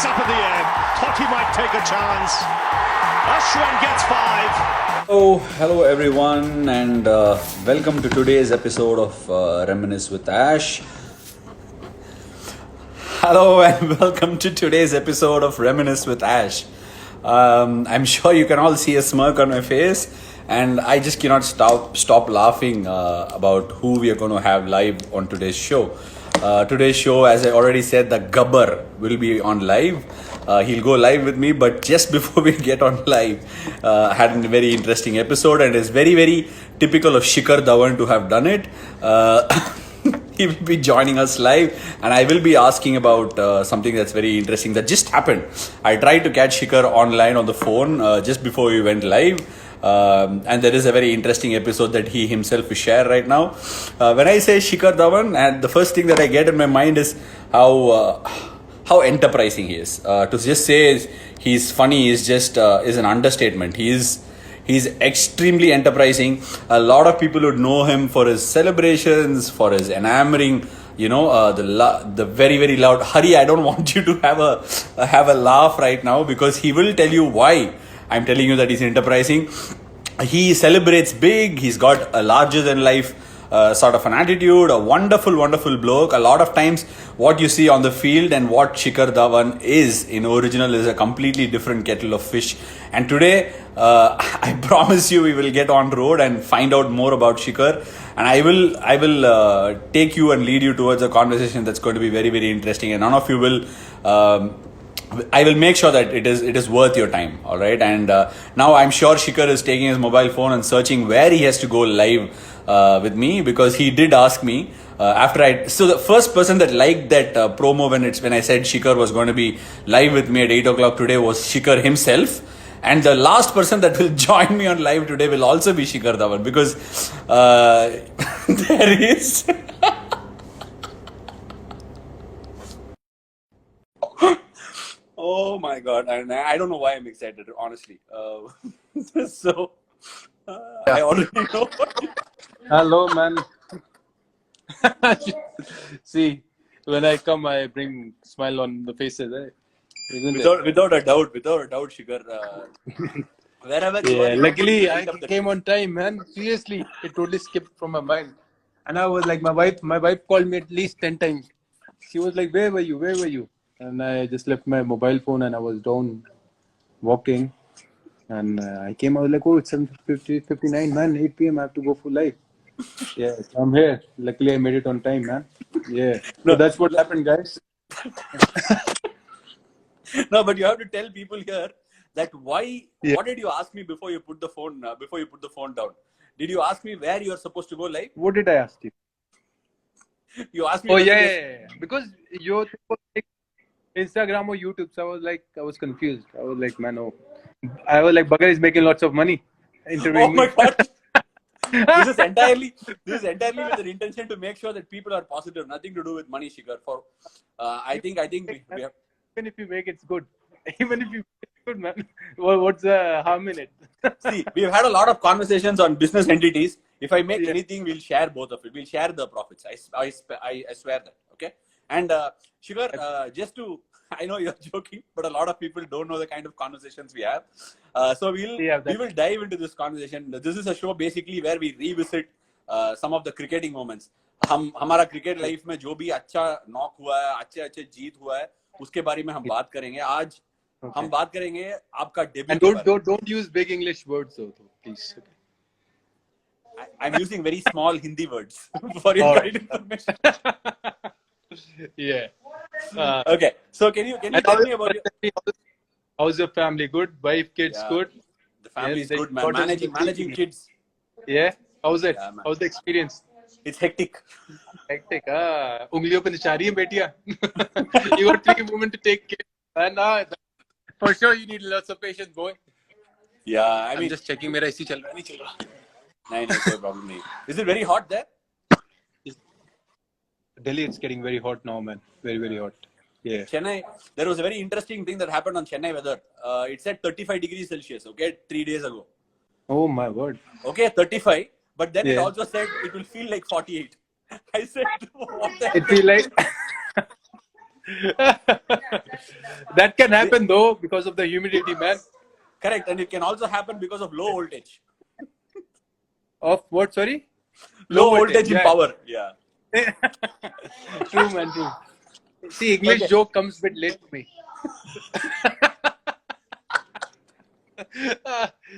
It's up in the air. Totti might take a chance. Ashwin gets 5. Oh, hello everyone, and welcome to today's episode of Reminisce with Ash. Hello, and welcome to today's episode of Reminisce with Ash. I'm sure you can all see a smirk on my face, and I just cannot stop laughing about who we are going to have live on today's show. Today's show, as I already said, the Gabbar will be on live. He'll go live with me, but just before we get on live, had a very interesting episode, and it's very, very typical of Shikhar Dhawan to have done it. He will be joining us live, and I will be asking about something that's very interesting that just happened. I tried to catch Shikhar online on the phone just before we went live. And there is a very interesting episode that he himself will share right now. When I say Shikhar Dhawan, and the first thing that I get in my mind is how enterprising he is. To just say he's funny is just is an understatement. He's extremely enterprising. A lot of people would know him for his celebrations, for his enamoring, the very, very loud Hari. I don't want you to have a laugh right now, because he will tell you why I'm telling you that he's enterprising. He celebrates big. He's got a larger than life sort of an attitude, a wonderful, wonderful bloke. A lot of times what you see on the field and what Shikhar Dhawan is in original is a completely different kettle of fish. And today, I promise you, we will get on road and find out more about Shikhar. And I will take you and lead you towards a conversation that's going to be very, very interesting. And none of you will... I will make sure that it is worth your time, all right? And now I'm sure Shikhar is taking his mobile phone and searching where he has to go live with me, because he did ask me so the first person that liked that promo when I said Shikhar was going to be live with me at 8 o'clock today was Shikhar himself. And the last person that will join me on live today will also be Shikhar Dhawan, because there is... Oh my God, and I don't know why I'm excited, honestly. I already know. Hello, man. See, when I come, I bring smile on the faces. Without a doubt, Shikhar. Wherever you are. Luckily, I came on time, man. Seriously, it totally skipped from my mind. And I was like, my wife called me at least 10 times. She was like, where were you? And I just left my mobile phone and I was down walking. And I came out like, oh, it's 7:59, man. 8 p.m. I have to go for live. Yeah, so I'm here. Luckily, I made it on time, man. Yeah. So that's what happened, guys. No, but you have to tell people here that why. Yeah. What did you ask me before you put the phone down? Did you ask me where you are supposed to go live? What did I ask you? You asked me. Oh yeah. Because your Instagram or YouTube, so I was confused. I was like, man, oh. I was like, Bagger is making lots of money. Oh my God. This is entirely with an intention to make sure that people are positive. Nothing to do with money, Shikhar. I think we have. Even if you make it's good. Even if you make it's good, man. What's the harm in it? See, we've had a lot of conversations on business entities. If I make anything, we'll share both of it. We'll share the profits. I swear that. Okay. And Shikhar, I know you're joking, but a lot of people don't know the kind of conversations we have. So we will dive into this conversation. This is a show basically where we revisit some of the cricketing moments. हमारा cricket life में जो भी अच्छा knock हुआ है, अच्छे जीत हुआ है, उसके बारे में हम बात करेंगे. आज हम बात करेंगे आपका debut. And don't use big English words, though, please. I'm using very small Hindi words for your information. Yeah. Okay. So can you tell me about how's your family? Good? Wife, kids, good? The family is good, man. Managing kids. Yeah. How's it? Yeah, how's the experience? It's hectic. Hectic. Ungliyon pe nishari hai betiya. You got 3 women to take care. And for sure you need lots of patience, boy. Yeah, I mean, I'm just checking. Mera AC chal raha nahi chal raha. No problem nahi. Is it very hot there? Delhi, it's getting very hot now, man. Very, very hot. Yeah. Chennai, there was a very interesting thing that happened on Chennai weather. It said 35 degrees Celsius, okay, 3 days ago. Oh, my word. Okay, 35. But then it also said it will feel like 48. I said, what the heck? It feel like... That can happen though because of the humidity, man. Correct, and it can also happen because of low voltage. Of what? Sorry. Low voltage in yeah. power. Yeah. True, man. True. See, English joke comes a bit late to me.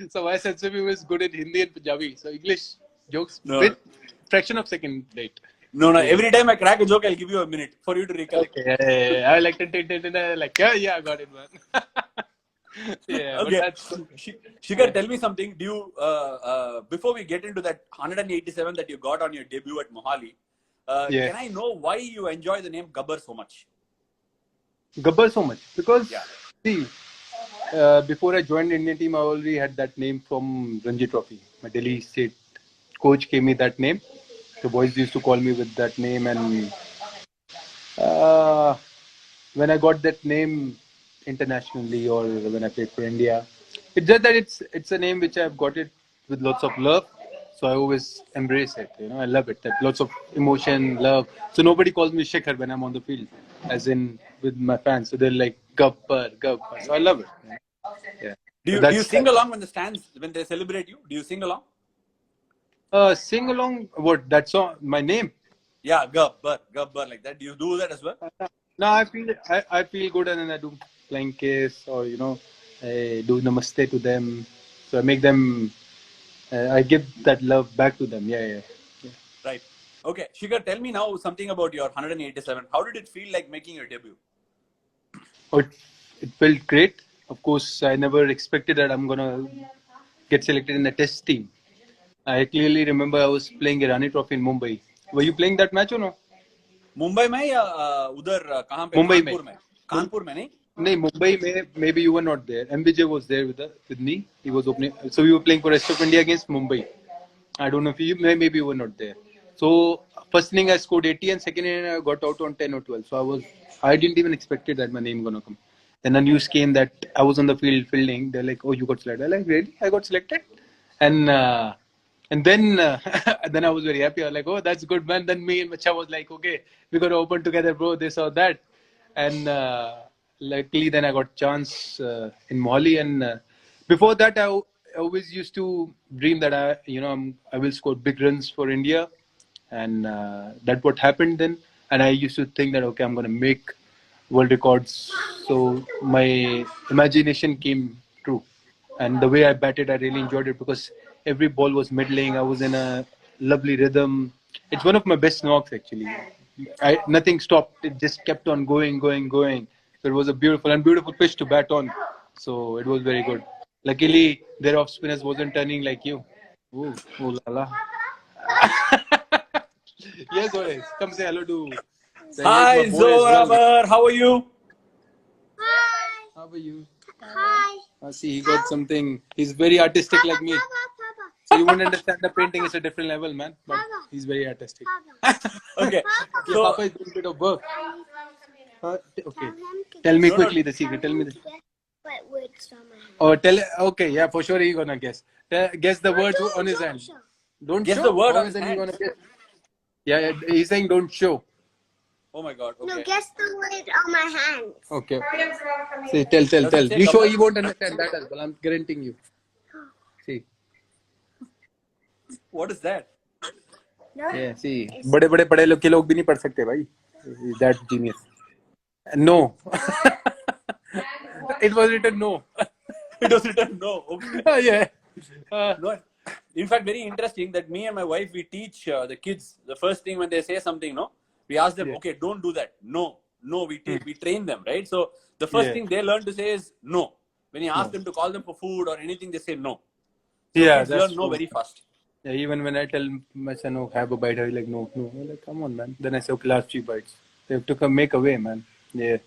So my sense of humor is good in Hindi and Punjabi. So English jokes bit fraction of second late. No. Every time I crack a joke, I'll give you a minute for you to recollect. Okay. Yeah. I like like yeah, I got it, man. Yeah. Okay. But that's Shikhar, tell me something. Do you before we get into that 187 that you got on your debut at Mohali, can I know why you enjoy the name Gabbar so much? Gabbar so much because see, before I joined the Indian team, I already had that name from Ranji Trophy. My Delhi State coach gave me that name. The boys used to call me with that name, and when I got that name internationally or when I played for India, it's just that it's a name which I've got it with lots of love. So I always embrace it. You know, I love it. That lots of emotion, love. So nobody calls me Shikhar when I'm on the field, as in with my fans. So they're like Gabbar. So I love it. Yeah. Do you sing along when they celebrate you? Do you sing along? Sing along. What that song? My name. Yeah, Gabbar, like that. Do you do that as well? No, I feel good, and then I do flying kiss, or I do namaste to them. So I make them. I give that love back to them. Yeah. Right. Okay, Shikhar, tell me now something about your 187. How did it feel like making your debut? Oh, it felt great. Of course, I never expected that I'm gonna get selected in the test team. I clearly remember I was playing Irani Trophy in Mumbai. Were you playing that match or no? Mumbai में या उधर कहाँ पे? मुंबई में कानपुर में नहीं? नहीं, Mumbai में maybe you were not there. MBJ was there with me. He was opening. So we were playing for rest of India against Mumbai. I don't know if maybe you were not there. So first inning I scored 80 and second inning I got out on 10 or 12. So I didn't even expected that my name gonna come. Then a news came that I was on the field fielding. They're like, "Oh, you got selected." I'm like, "Really? I got selected?" And then then I was very happy. I was like, "Oh, that's good, man." Then me and Macha was like, "Okay, we got to open together, bro." This or that, and luckily then I got chance in Mohali. And before that, I always used to dream that I will score big runs for India, and that's what happened then. And I used to think that okay, I'm gonna make world records. So my imagination came true. And the way I batted, I really enjoyed it because every ball was middling. I was in a lovely rhythm. It's one of my best knocks actually. Nothing stopped. It just kept on going. So it was a beautiful pitch to bat on. So it was very good. Luckily, their off spinners wasn't turning like you. Ooh la la. Yes, always. Come say hello to. Hi, Zorabar. How are you? Hi. How are you? Hi. See, he got something. He's very artistic like me. So you won't understand the painting is a different level, man. But he's very artistic. Okay. So, Papa is doing a bit of work. Okay. Tell me quickly the secret. Tell me the. What words on my hand? Oh, tell. Okay, yeah, for sure he's gonna guess. Guess the word on his hand. Don't Guess show. the word How on is his he hand. gonna guess? Yeah, he's saying don't show. Oh my God. Okay. No, guess the word on my hand. Okay. See, tell. say You show Gabbar? he won't understand that as well. I'm guaranteeing you. See. What is that? No. Yeah, see. बड़े पढ़े लोग के लोग भी नहीं पढ़ सकते भाई. That genius. No. It was written no. It was written no. Okay. Yeah. No. In fact, very interesting that me and my wife, we teach the kids the first thing when they say something, no, we ask them, okay, don't do that. No, we train them, right? So the first thing they learn to say is no. When you ask them to call them for food or anything, they say no. So kids learn no very fast. Yeah, even when I tell my son, "Oh, have a bite," he's like, "No." I'm like, "Come on, man." Then I say, "Okay, last 3 bites." They have to make a way, man. Yeah.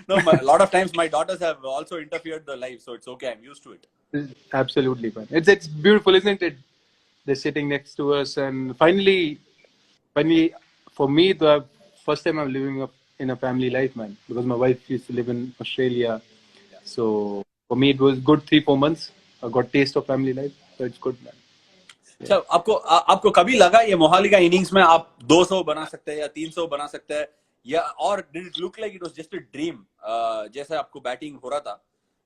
No, a lot of times my daughters have also interfered the life, so it's okay. I'm used to it. Absolutely, man. It's beautiful, isn't it? They're sitting next to us, and finally, for me, the first time I'm living up in a family life, man. Because my wife used to live in Australia, so for me it was good 3-4 months. I got taste of family life, so it's good, man. अच्छा आपको कभी लगा ये मोहाली का innings में आप 200 बना सकते हैं या 300 बना सकते हैं Yeah, or did it look like it was just a dream? जैसा आपको बैटिंग हो रहा था,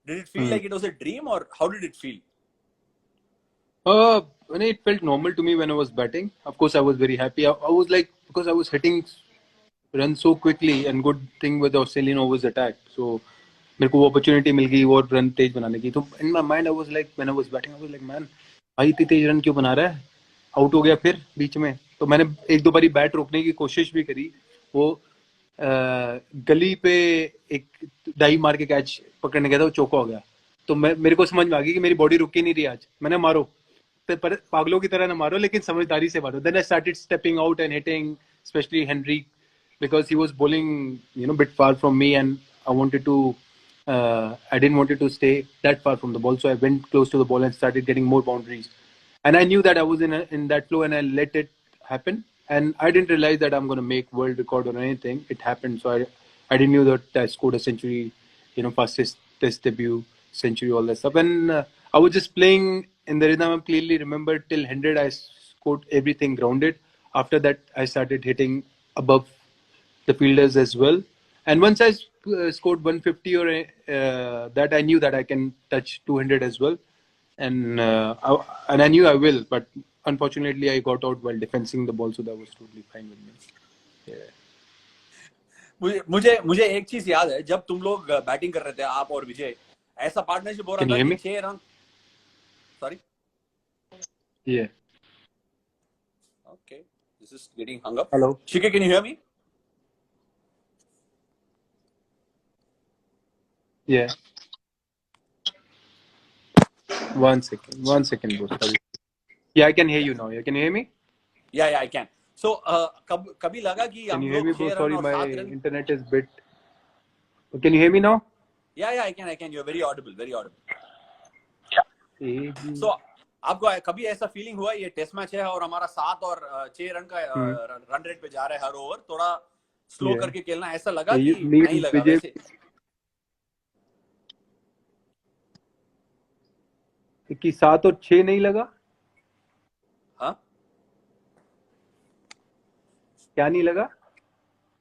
did it feel like it was a dream or how did it feel? When it felt normal to me when I was batting. Of course, I was very happy. I was like, because I was hitting runs so quickly, and good thing with the Australian overs attack. So मेरे को वो opportunity मिल गई और run तेज बनाने की. तो in my mind I was like, when I was batting, I was like, man, भाई इतनी तेज run क्यों बना रहा है? Out हो गया फिर बीच में. तो मैंने एक दो बारी बैट रोकने की कोशिश भी करी. वो गली पे एक डाई मार के कैच पकड़ने गया था, वो चौका हो गया. तो मेरे को समझ में आ गई कि मेरी बॉडी रुक ही नहीं रही आज. मैंने मारो, पर पागलों की तरह ना मारो, लेकिन समझदारी से मारो. Then I started stepping out and hitting, especially Henry, because he was bowling, bit far from me, and I didn't want it to stay that far from the ball, so I went close to the ball and started getting more boundaries. And I knew that I was in that flow, and I let it happen. And I didn't realize that I'm going to make world record or anything. It happened, so I didn't know that I scored a century, fastest test debut century, all that stuff. And I was just playing in the rhythm. I clearly remember till 100, I scored everything grounded. After that, I started hitting above the fielders as well. And once I scored 150 or that, I knew that I can touch 200 as well. And I knew I will, but unfortunately I got out while defending the ball, so that was totally fine with me. Yeah. मुझे एक चीज याद है, जब तुम लोग batting कर रहे थे, आप और विजय, ऐसा पार्टनरशिप हो रहा था कि 6 run. Sorry? Yeah. Okay. This is getting hung up. Hello. Shike, can you hear me? Yeah. One second, bro. Sorry. Yeah, I can hear you now. Yeah, can you hear me? Yeah, I can. So, कभी लगा कि Can हम you hear me, लोग bro? 6 Sorry, run और my 7 run. internet is bit. Can you hear me now? Yeah, I can. You're very audible. Yeah. So, आपको कभी ऐसा feeling हुआ ये टेस्ट मैच है और हमारा 7 और 6 रन का रन रेट पे जा रहा है हर ओवर, थोड़ा स्लो करके खेलना, ऐसा लगा कि नहीं लगा वैसे? कि 7 और 6 नहीं लगा? हाँ, क्या नहीं लगा?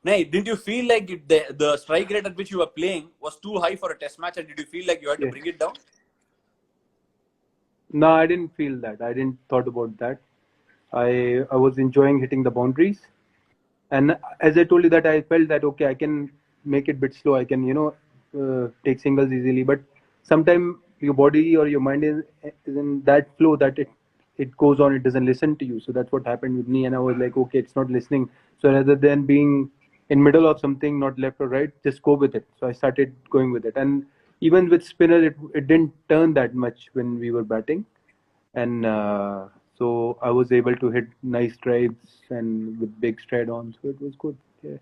नहीं, didn't you feel like the strike rate at which you were playing was too high for a test match, and did you feel like you had to bring it down? No, I didn't feel that. I didn't thought about that. I was enjoying hitting the boundaries, and as I told you that I felt that okay, I can make it a bit slow. I can take singles easily, but sometimes your body or your mind is in that flow that it goes on. It doesn't listen to you. So that's what happened with me, and I was like, okay, it's not listening. So rather than being in middle of something, not left or right, just go with it. So I started going with it, and even with spinner, it didn't turn that much when we were batting, and so I was able to hit nice drives and with big stride on, so it was good. Yeah.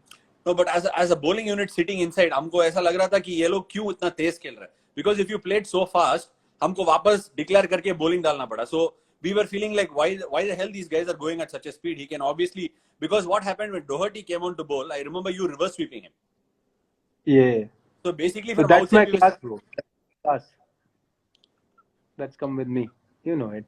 No, but as a bowling unit sitting inside, हमको ऐसा लग रहा था कि ये लोग क्यों इतना तेज खेल रहे हैं? Because if you played so fast, हमको वापस declare करके bowling डालना पड़ा. So we were feeling like why the hell these guys are going at such a speed? He can obviously, because what happened when Doherty came on to bowl, I remember you reverse sweeping him. Yeah. So basically, but that's my class, bro. Class. That's come with me. You know it.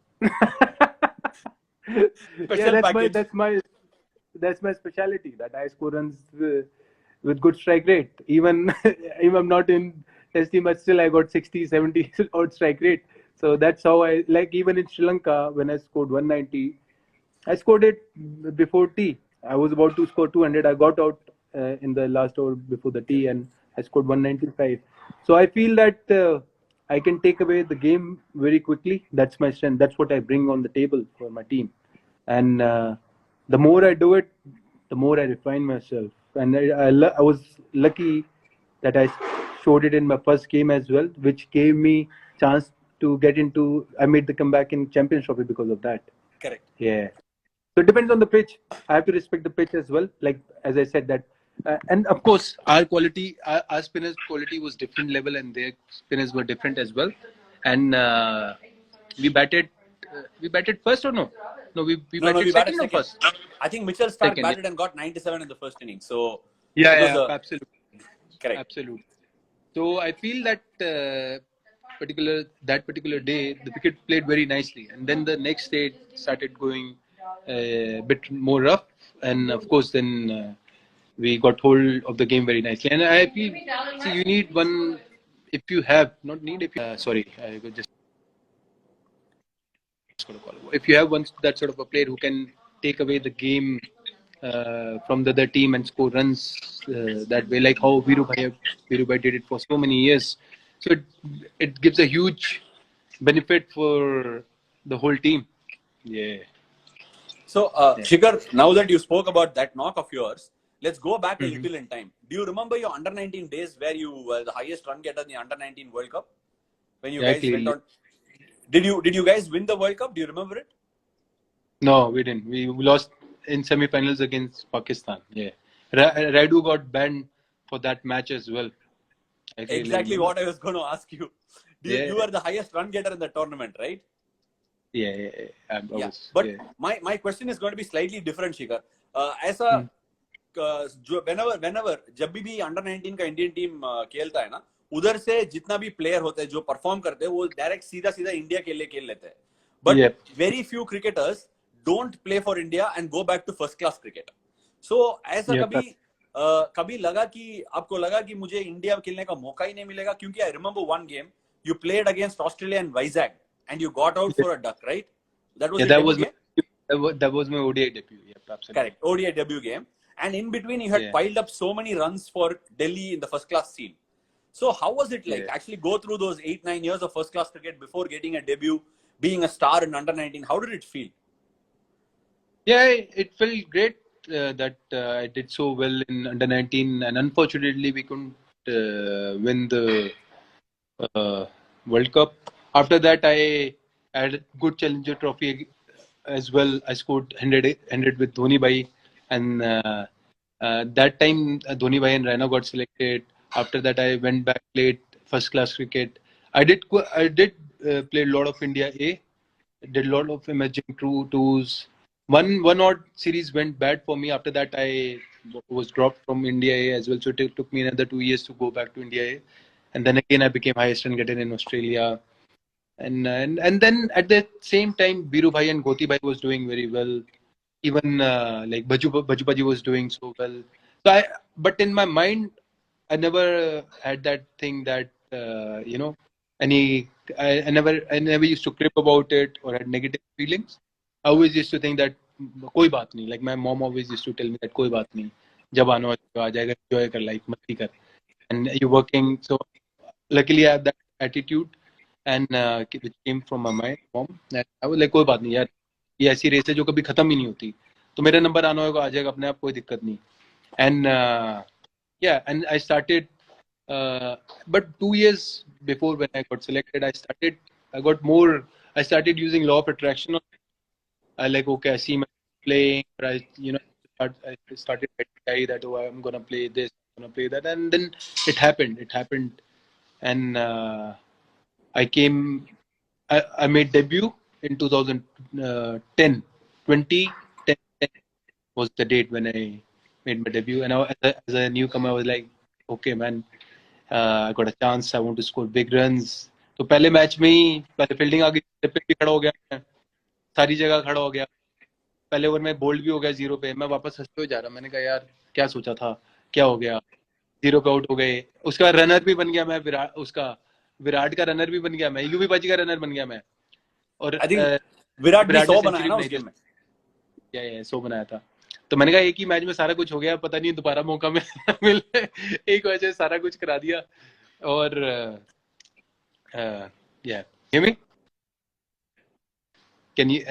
That's my specialty. That I score runs with good strike rate. Even if I'm not in test team, but still I got 60, 70 odd strike rate. So that's how I like. Even in Sri Lanka, when I scored 190, I scored it before tea. I was about to score 200. I got out in the last over before the tea, and I scored 195. So I feel that I can take away the game very quickly. That's my strength. That's what I bring on the table for my team. And the more I do it, the more I refine myself. And I was lucky that I showed it in my first game as well, which gave me chance to get into. I made the comeback in Champions Trophy because of that. Correct. Yeah. So it depends on the pitch. I have to respect the pitch as well. Like as I said that, and of course our quality, our spinners' quality was different level, and their spinners were different as well. And we batted first or no? No, we batted second or first. I think Mitchell Starc batted and got 97 in the first inning. So absolutely correct. Absolutely. So I feel that particular day the wicket played very nicely, and then the next day it started going a bit more rough, and of course then we got hold of the game very nicely. And I feel, see, you need one, if you have, not need, if you, sorry, I could just got a call. If you have one that sort of a player who can take away the game from the other team and score runs that way, like how Virubhai did it for so many years. So it gives a huge benefit for the whole team. Yeah. So, Shikhar, now that you spoke about that knock of yours, let's go back a little in time. Do you remember your under 19 days where you were the highest run getter in the under 19 World Cup? When you guys went on. Did you guys win the World Cup? Do you remember it? No, we didn't. We lost in semi-finals against Pakistan. Yeah, Raidu got banned for that match as well. Exactly what I was going to ask you. You were the highest run getter in the tournament, right? Yeah. But my question is going to be slightly different, Shikhar. ऐसा whenever जब भी under 19 का Indian team खेलता है ना, उधर से जितना भी प्लेयर होते हैं जो परफॉर्म करते हैं वो डायरेक्ट सीधा इंडिया के लिए खेल लेते हैं. But very few cricketers don't play for India and go back to first class cricket. So ऐसा कभी लगा कि आपको लगा कि मुझे इंडिया खेलने का मौका ही नहीं मिलेगा, क्योंकि I remember one game you played against Australia and Vizag and you got out for a duck, right? That was my ODI debut. Yep, absolutely. Correct, ODI debut game. And in between you had piled up so many runs for Delhi in the first class scene. So how was it like actually go through those 8-9 years of first class cricket before getting a debut, being a star in under 19? How did it feel? Yeah, it felt great that I did so well in under 19, and unfortunately we couldn't win the World Cup. After that, I had a good Challenger Trophy as well. I scored 100 with Dhoni Bhai, and that time Dhoni Bhai and Raina got selected. After that, I went back, played first class cricket. I did play a lot of India A. Did a lot of emerging tours. One odd series went bad for me. After that, I was dropped from India A as well. So it took me another 2 years to go back to India A. And then again, I became highest run getter in Australia. And then at the same time, Biru Bhai and Goti Bhai was doing very well. Even like Bhajupaji was doing so well. So but in my mind, I never had that thing that I never used to crib about it or had negative feelings. I always used to think that कोई बात नहीं. Like my mom always used to tell me that कोई बात नहीं. जब आना हो आ जाएगा, enjoy कर life, मस्ती कर. And you're working. So luckily I have that attitude, and which came from my mom. And I was like कोई बात नहीं यार, ये ऐसी रेस है जो कभी खत्म ही नहीं होती. तो मेरा नंबर आना होगा आ जाएगा अपने आप, कोई दिक्कत नहीं. And and I started. But 2 years before when I got selected, I started using law of attraction. I like, okay, I see my playing, I started getting that, oh, I'm gonna play this, I'm gonna play that, and then it happened, and I made debut in 2010. 2010 was the date when I made my debut, and as a newcomer, I was like, okay, man, I got a chance. I want to score big runs. तो पहले match में ही पहले fielding आ गई, पे भी खड़ा हो गया, सारी जगह खड़ा हो गया. पहले ओवर में बोल्ड भी हो गया 0 पे. मैं वापस हंसते हुए जा रहा. मैंने कहा यार क्या सोचा था, क्या हो गया, 0 पे आउट हो गए. उसके बाद रनर भी बन गया मैं, विराट का रनर भी बन गया मैं, यूवी बाजी का रनर बन गया मैं. और विराट भी 100 बनाया ना उस गेम में. या 100 बनाया था. तो मैंने कहा एक ही मैच में सारा कुछ हो गया, पता नहीं दोबारा मौका मिले. एक वजह सारा कुछ करा दिया. और hear me? Can you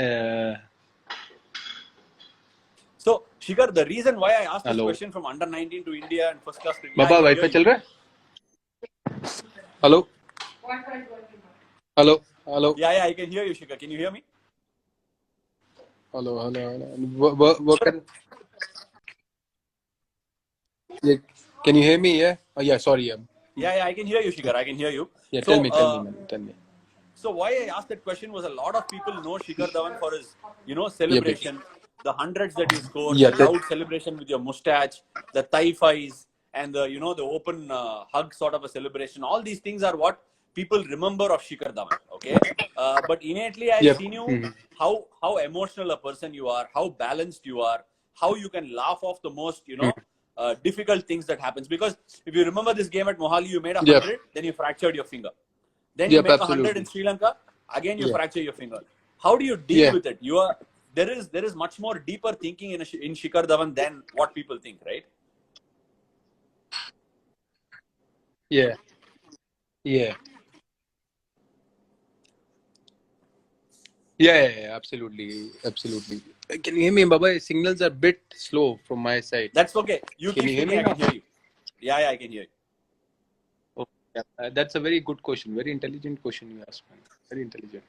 So Shikhar, the reason why I asked this question from under 19 to India and first class cricket. Baba, Wi-Fi चल रहा है? Hello. Yeah, I can hear you, Shikhar. Can you hear me? Hello. What can you hear me? Yeah. Oh, yeah. Sorry. Yeah, I can hear you, Shikhar. I can hear you. Yeah, so, tell me. So why I asked that question was a lot of people know Shikhar Dhawan for his, celebration, the hundreds that he scored, the loud celebration with your mustache, the thigh-fies, and the, the open hug sort of a celebration. All these things are what people remember of Shikhar Dhawan. Okay, but innately I've seen you how emotional a person you are, how balanced you are, how you can laugh off the most, difficult things that happens. Because if you remember this game at Mohali, you made 100, Yep. then you fractured your finger. Then you Yep, make 100 absolutely. in Sri Lanka, again you Yeah. fracture your finger. How do you deal Yeah. with it? There is much more deeper thinking in Shikhar Dhawan than what people think, right? Yeah. Yeah. Yeah, absolutely. Absolutely. Can you hear me, Baba? Signals are a bit slow from my side. That's okay. You Can keep you hear speaking, me I can now? hear you. Yeah, I can hear you. Oh, yeah. That's a very good question. Very intelligent question you asked, man. Very intelligent.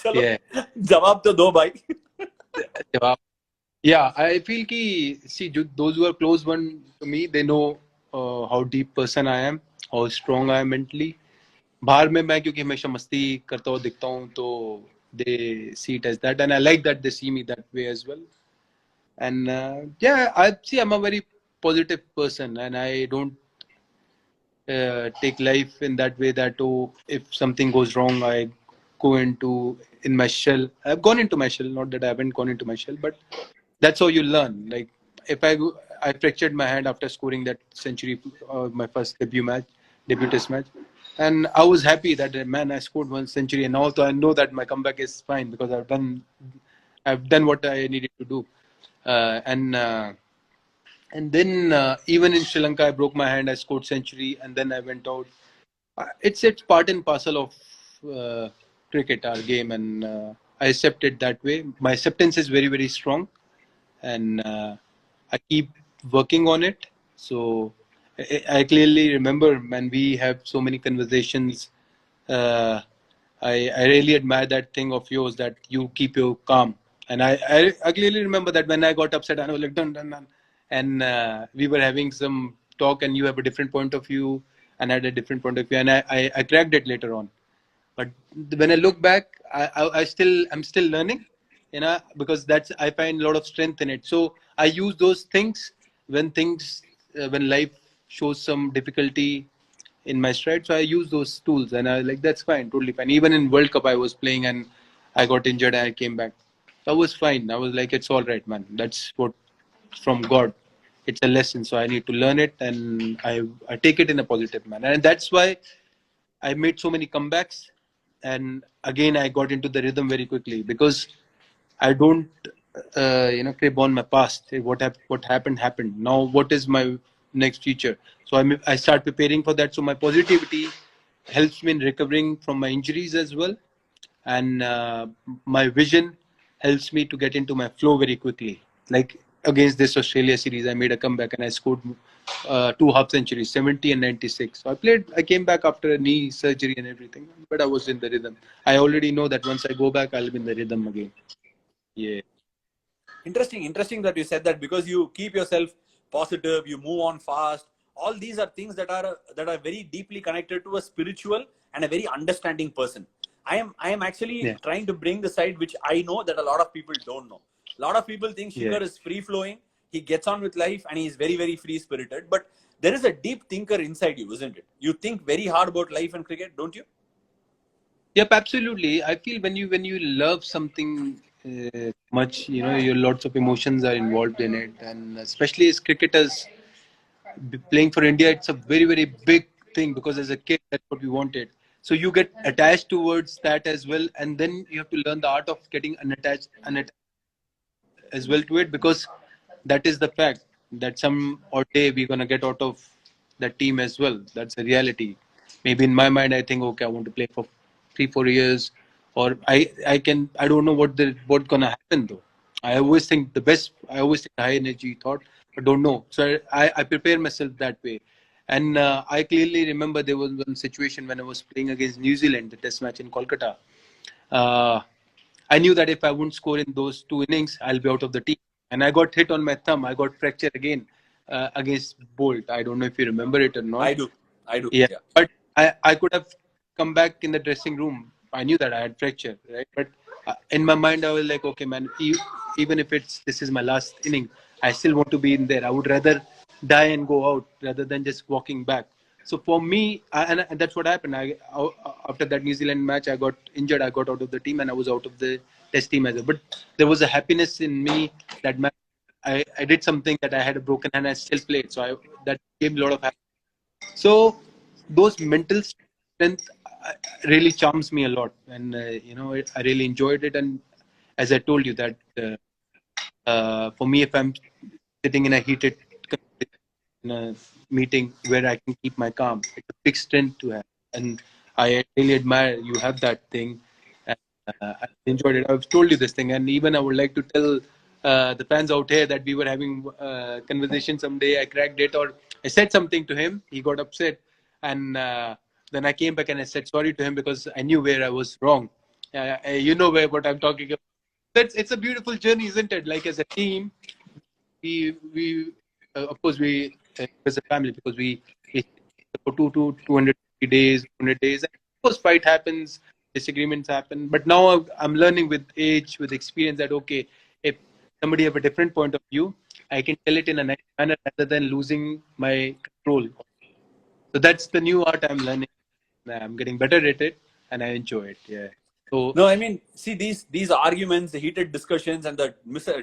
Chalo, Yeah. jawab to do, bhai. Yeah, I feel ki, see, those who are close one to me, they know how deep person I am, how strong I am mentally. बाहर में मैं क्योंकि हमेशा मस्ती करता हूँ दिखता हूँ तो they see it as that and I like that they see me that way as well. And yeah, I'm a very positive person and I don't take life in that way that oh if something goes wrong I go into in my shell. I've gone into my shell, not that I haven't gone into my shell, but that's how you learn. Like if I fractured my hand after scoring that century, my first debut test match, and I was happy that man I scored one century, and also I know that my comeback is fine because I've done what I needed to do, and then even in Sri Lanka I broke my hand, I scored century, and then I went out. It's part and parcel of cricket, our game, and I accept it that way. My acceptance is very very strong and I keep working on it. So I clearly remember when we have so many conversations. Uh, I really admire that thing of yours that you keep your calm. And I clearly remember that when I got upset, I was like, dun, dun, dun. And we were having some talk, and you have a different point of view, and I had a different point of view, and I cracked it later on. But when I look back, I'm still learning, because that's I find a lot of strength in it. So I use those things when life shows some difficulty in my stride. So I use those tools, and I like that's fine, totally fine. Even in World Cup, I was playing and I got injured and I came back. That was fine. I was like, it's all right, man. That's what from God. It's a lesson, so I need to learn it, and I take it in a positive manner, and that's why I made so many comebacks, and again I got into the rhythm very quickly because I don't, crib on my past. Hey, what happened happened. Now what is my next future? So I start preparing for that. So my positivity helps me in recovering from my injuries as well, and my vision helps me to get into my flow very quickly. Like against this Australia series, I made a comeback and I scored two half centuries, 70 and 96. So I came back after a knee surgery and everything, but I was in the rhythm. I already know that once I go back, I'll be in the rhythm again. Yeah. Interesting that you said that, because you keep yourself positive, you move on fast. All these are things that are very deeply connected to a spiritual and a very understanding person. I am actually Yeah. trying to bring the side which I know that a lot of people don't know. A lot of people think Shikhar is free flowing. He gets on with life and he's very very free spirited. But there is a deep thinker inside you, isn't it? You think very hard about life and cricket, don't you? Yep, absolutely. I feel when you love something much, your lots of emotions are involved in it, and especially as cricketers playing for India, it's a very very big thing because as a kid, that's what we wanted. So you get attached towards that as well, and then you have to learn the art of getting unattached as well to it because that is the fact that some or day we're gonna get out of that team as well. That's a reality. Maybe in my mind, I think, okay, I want to play for 3-4 years, or I don't know what's gonna happen though. I always think the best. I always think high energy thought, but don't know. So I prepare myself that way. And I clearly remember there was one situation when I was playing against New Zealand, the Test match in Kolkata. Uh, I knew that if I wouldn't score in those two innings, I'll be out of the team. And I got hit on my thumb. I got fractured again against Bolt. I don't know if you remember it or not. I do. Yeah, Yeah. but I could have come back in the dressing room. I knew that I had fracture, right? But in my mind, I was like, okay, man, even if this is my last inning, I still want to be in there. I would rather die and go out rather than just walking back. So for me, and that's what happened. After that New Zealand match, I got injured. I got out of the team, and I was out of the Test team as well. But there was a happiness in me that I did something that I had a broken hand, I still played. So that gave me a lot of happiness. So those mental strength really charms me a lot, and I really enjoyed it. And as I told you that for me, if I'm sitting in a heated in a meeting where I can keep my calm, it's a big strength to have, and I really admire you have that thing. And, I enjoyed it. I've told you this thing, and even I would like to tell the fans out here that we were having a conversation someday. I cracked it, or I said something to him. He got upset, and then I came back and I said sorry to him because I knew where I was wrong. You know what I'm talking about. It's a beautiful journey, isn't it? Like as a team, we of course we as a family, because we for 250 days, 100 days. And of course, fight happens, disagreements happen. But now I'm learning with age, with experience, that okay, if somebody have a different point of view, I can tell it in a nice manner rather than losing my control. So that's the new art I'm learning. I'm getting better at it, and I enjoy it. Yeah. So No, I mean, see these arguments, the heated discussions, and the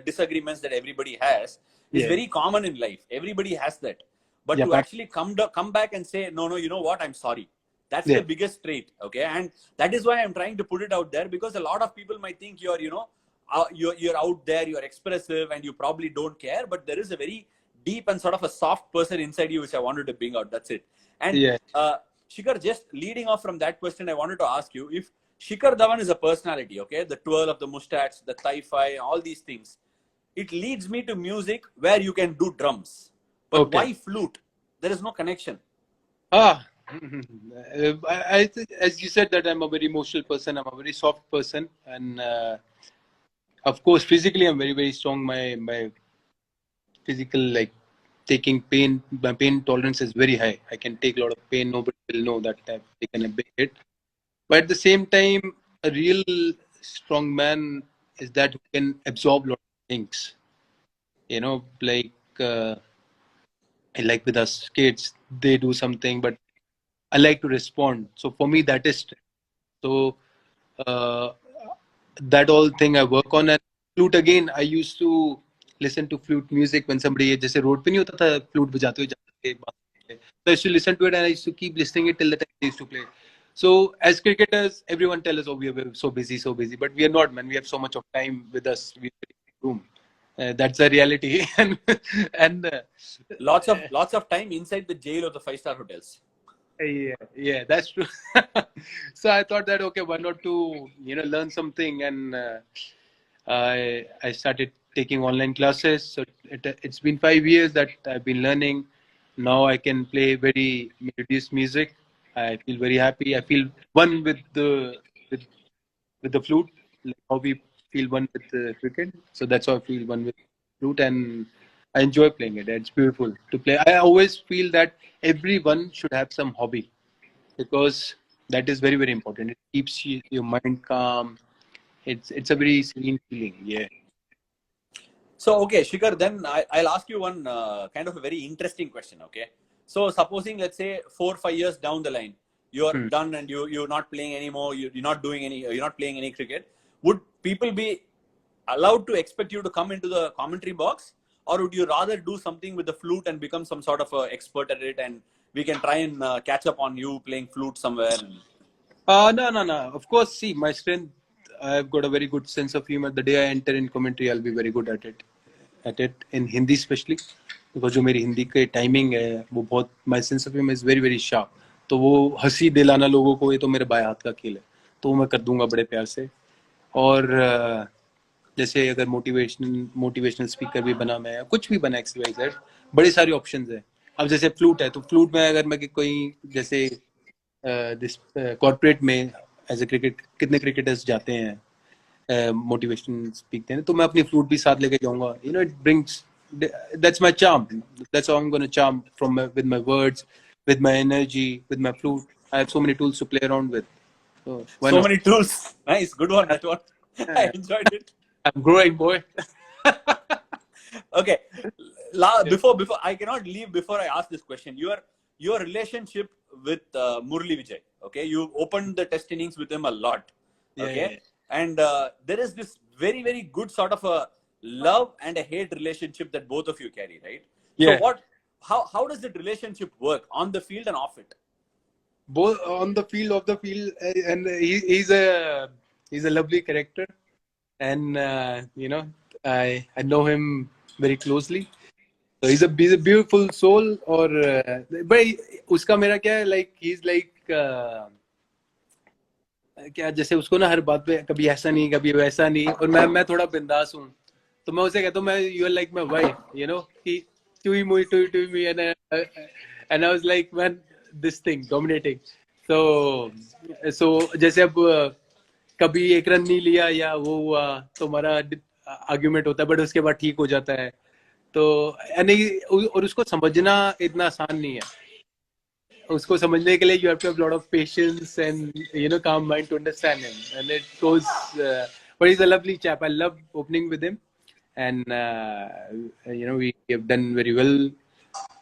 disagreements that everybody has is Yeah. very common in life. Everybody has that. But Yeah, to but- actually come back and say, no, you know what, I'm sorry. That's Yeah. the biggest trait. Okay, and that is why I'm trying to put it out there, because a lot of people might think you're, you're out there, you're expressive, and you probably don't care. But there is a very deep and sort of a soft person inside you, which I wanted to bring out. That's it. And Yeah. Shikhar, just leading off from that question, I wanted to ask you if Shikhar Dhawan is a personality, okay? The twirl of the mustache, the thigh-fi, all these things. It leads me to music where you can do drums. But Okay. why flute? There is no connection. As you said that I'm a very emotional person, I'm a very soft person, and of course physically I'm very, very strong. My physical, like taking pain, my pain tolerance is very high. I can take a lot of pain. Nobody will know that I've taken a big hit. But at the same time, a real strong man is that who can absorb a lot of things. Like with us kids, they do something, but I like to respond. So for me, that is strength. So uh, that all thing I work on. And flute again, I used to listen to flute music when somebody, जैसे road पे नहीं होता था flute बजाते हुए जाते थे बात करते थे. So I used to listen to it, and I used to keep listening it till the time they used to play. So as cricketers, everyone tells us, oh, we are so busy, but we are not, man. We have so much of time with us. We have a big room. That's the reality. and Lots of time inside the jail of the 5-star hotels. yeah, that's true. So I thought that okay, why not to learn something, and I started taking online classes. So it's been 5 years that I've been learning. Now I can play very melodious music. I feel very happy. I feel one with the flute, like how we feel one with the cricket. So that's how I feel one with flute, and I enjoy playing it. It's beautiful to play. I always feel that everyone should have some hobby, because that is very, very important. It keeps your mind calm. It's a very serene feeling. Yeah. So, okay, Shikhar, then I'll ask you one kind of a very interesting question, okay? So, supposing, let's say, 4 or 5 years down the line, you're done and you're not playing anymore, you're not playing any cricket. Would people be allowed to expect you to come into the commentary box? Or would you rather do something with the flute and become some sort of a expert at it, and we can try and catch up on you playing flute somewhere? No. Of course, see, my strength, I've got a very good sense of humor. The day I enter in commentary, I'll be very good at it in Hindi especially, because जो मेरी हिंदी के timing है वो बहुत, my sense of humor is very, very sharp. तो वो हंसी दिलाना लोगों को, ये तो मेरे बाएं हाथ का खेल है, तो वो मैं कर दूंगा बड़े प्यार से. और जैसे अगर मोटिवेशनल स्पीकर भी बना मैं, कुछ भी बना XYZ, बड़े सारे ऑप्शंस है. अब जैसे फ्लूट है, तो फ्लूट में अगर मैं कोई जैसे कॉर्पोरेट में एज ए क्रिकेट, कितने क्रिकेटर्स जाते हैं मोटिवेशन स्पीक हैं, तो मैं अपनी फ्लूट भी साथ लेके जाऊंगा. It brings, that's my charm. That's how I'm going to charm with my words, with my energy, with my flute. I have so many tools to play around with. So many tools. Nice, good one. That one. I enjoyed it. I'm growing, boy. Okay. Before I cannot leave before I ask this question. Your relationship with Murli Vijay. Okay, you opened the test innings with him a lot. Okay, Yeah. and there is this very, very good sort of a love and a hate relationship that both of you carry, right? Yeah. So how does that relationship work on the field and off it? Both on the field, off the field, and he's a lovely character, and I know him very closely. So he's a beautiful soul, or but उसका मेरा क्या है, like he's like क्या, जैसे उसको ना हर बात पे कभी ऐसा नहीं कभी वैसा नहीं, और मैं थोड़ा बिंदास हूँ, तो मैं उसे कहता हूँ मैं you are like my wife, you know, कि to me and I was like man this thing dominating. So जैसे अब कभी एक रन नहीं लिया या वो हुआ तो हमारा आर्ग्यूमेंट होता है, बट उसके बाद ठीक हो जाता है. तो और उसको समझना इतना आसान नहीं है. उसको समझने के लिए you have to have a lot of patience and calm mind to understand him, and it goes but he's a lovely chap. I love opening with him, and we have done very well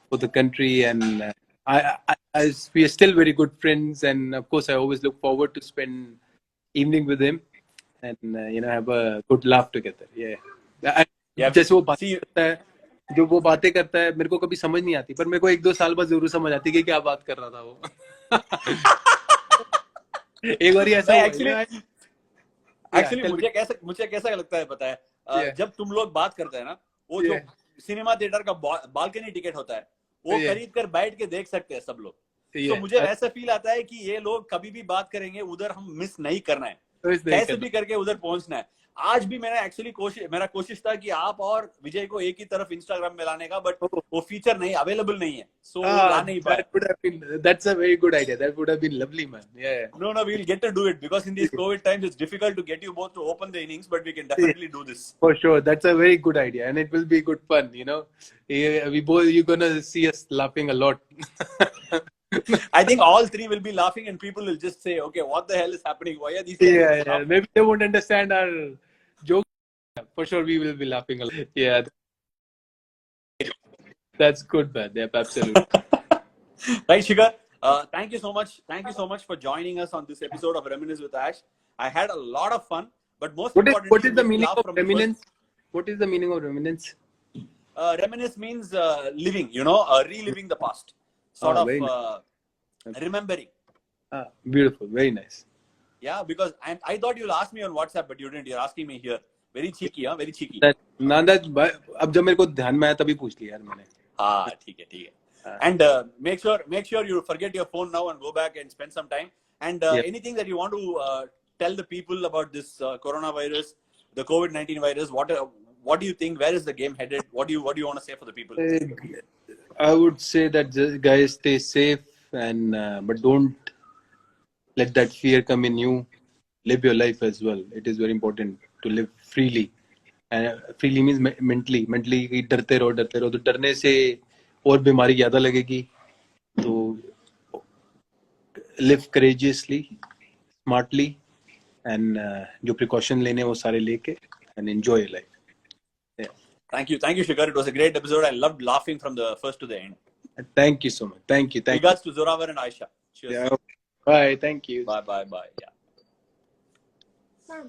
for the country, and we are still very good friends, and of course I always look forward to spend evening with him and have a good laugh together. जैसे वो बात करता है, जो वो बातें करता है, मेरे को कभी समझ नहीं आती, पर मेरे को 1-2 साल बाद जरूर समझ आती है कि क्या बात कर रहा था वो. एक बार ऐसा एक्चुअली मुझे कैसा लगता है पता है, जब तुम लोग बात करते हैं ना, वो जो सिनेमा थिएटर का बालकनी टिकट होता है वो खरीद कर बैठ के देख सकते हैं सब लोग. तो मुझे ऐसा फील आता है कि ये लोग कभी भी बात करेंगे उधर हम मिस नहीं करना है, कैसे भी करके उधर पहुंचना है. आज भी मैंने एक्चुअली मेरा कोशिश था कि आप और विजय को एक ही तरफ इंस्टाग्राम में लाने का, बट वो फीचर नहीं अवेलेबल नहीं है, सो ला नहीं पाया. That's a very good idea. That would have been lovely, man. Yeah. No, we'll get to do it because in these COVID times it's difficult to get you both to open the innings, but we can definitely do this. For sure, that's a very good idea, and it will be good fun. You're gonna see us laughing a lot. I think all three will be laughing, and people will just say, "Okay, what the hell is happening? Why are these?" Yeah. Maybe they won't understand our joke. For sure, we will be laughing a lot. Yeah, that's good, man. Yeah, absolutely. Right, Shikhar. Thank you so much. Thank you so much for joining us on this episode of Reminisce with Ash. I had a lot of fun, but most importantly, what is the meaning of reminisce? What is the meaning of reminisce? Reminisce means living. Reliving the past. Sort of remembering. Beautiful, very nice. Yeah, because I thought you'll ask me on WhatsApp, but you didn't. You're asking me here. Very cheeky, huh? Very cheeky. अब जब मेरे को ध्यान में आया तभी पूछ लिया यार मैंने. हाँ, ठीक है. And make sure you forget your phone now and go back and spend some time. And anything that you want to tell the people about this coronavirus, the COVID-19 virus, what do you think? Where is the game headed? What do you want to say for the people? I would say that guys, stay safe, and but don't let that fear come in you. Live your life as well. It is very important to live freely. And freely means mentally. Mentally डरते रहो तो डरने से और बीमारी ज़्यादा लगेगी. तो live courageously, smartly, and जो precaution लेने वो सारे लेके, and enjoy your life. Yeah. Thank you, Shikhar. It was a great episode. I loved laughing from the first to the end. Thank you so much. Thank you. Regards to Zoravar and Aisha. Cheers. Yeah. Bye. Thank you. Bye. Yeah. Mom.